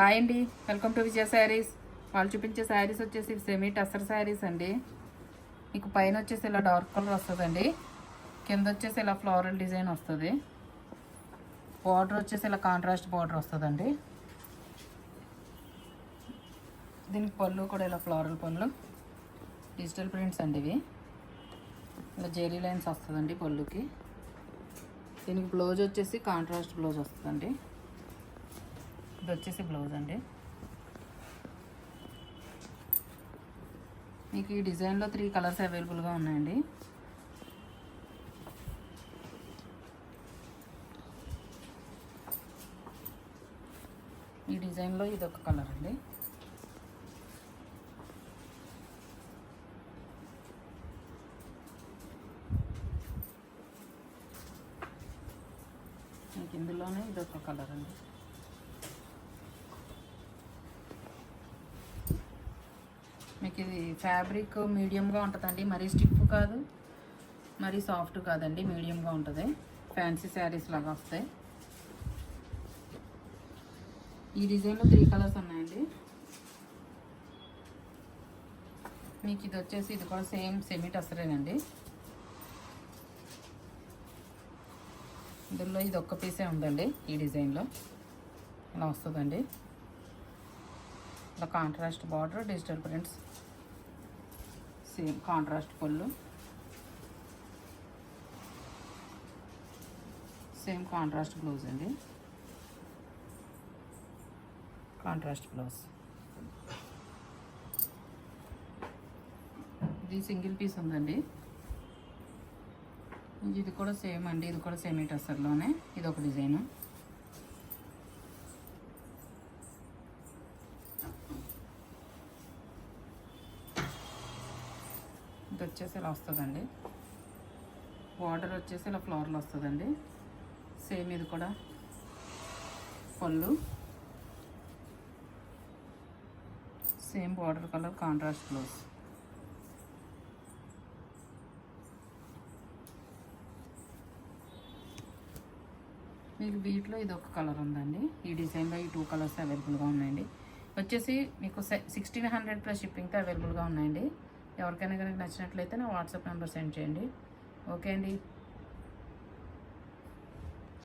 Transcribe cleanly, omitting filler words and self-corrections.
Hi అండి, welcome to విజయ శారీస్. వాళ్ళు చూపించే శారీస్ వచ్చేసి సెమీ టసర్ శారీస్ అండి. మీకు పైన వచ్చేసి ఇలా డార్క్ కలర్ వస్తుందండి, కింద వచ్చేసి ఇలా ఫ్లోరల్ డిజైన్ వస్తుంది. బార్డర్ వచ్చేసి ఇలా కాంట్రాస్ట్ బార్డర్ వస్తుందండి. దీనికి పళ్ళు కూడా ఇలా ఫ్లోరల్ పళ్ళు, డిజిటల్ ప్రింట్స్ అండి. ఇవి ఇలా జెరీ లైన్స్ వస్తుందండి పళ్ళుకి. దీనికి బ్లౌజ్ వచ్చేసి కాంట్రాస్ట్ బ్లౌజ్ వస్తుందండి. ఇది వచ్చేసి బ్లౌజ్ అండి. మీకు ఈ డిజైన్లో 3 కలర్స్ అవైలబుల్గా ఉన్నాయండి. ఈ డిజైన్లో ఇదొక కలర్ అండి. మీకు ఇందులోనే ఇదొక కలర్ అండి. మీకు ఇది ఫ్యాబ్రిక్ మీడియంగా ఉంటుందండి, మరీ స్టిఫ్ కాదు, మరీ సాఫ్ట్ కాదండి, మీడియంగా ఉంటుంది. ఫ్యాన్సీ శారీస్ లాగా వస్తాయి. ఈ డిజైన్లో 3 కలర్స్ ఉన్నాయండి. మీకు ఇది వచ్చేసి ఇది కూడా సేమ్ సెమీ టసరేనండి. ఇందులో ఇది ఒక్క పీసే ఉందండి. ఈ డిజైన్లో ఇలా వస్తుందండి. ఇలా contrast border, digital prints, same contrast పళ్ళు, సేమ్ కాంట్రాస్ట్ బ్లౌజ్ అండి. Contrast blouse. ఇది సింగిల్ పీస్ ఉందండి. ఇది కూడా సేమ్ అండి, ఇది కూడా సెమీ టసర్లోనే. ఇది ఒక డిజైను. ఇది వచ్చేసి ఇలా వస్తుందండి. బార్డర్ వచ్చేసి ఇలా ఫ్లవర్లు వస్తుందండి. సేమ్ ఇది కూడా పళ్ళు, same border colour, contrast blouse. మీకు వీటిలో ఇది ఒక కలర్ ఉందండి. ఈ డిజైన్లో ఈ 2 కలర్స్ అవైలబుల్గా ఉన్నాయండి. వచ్చేసి మీకు 1600 ప్లస్ షిప్పింగ్తో అవైలబుల్గా ఉన్నాయండి. ఎవరికైనా కనుక నచ్చినట్లయితే నా వాట్సాప్ నెంబర్ సెండ్ చేయండి. ఓకే అండి.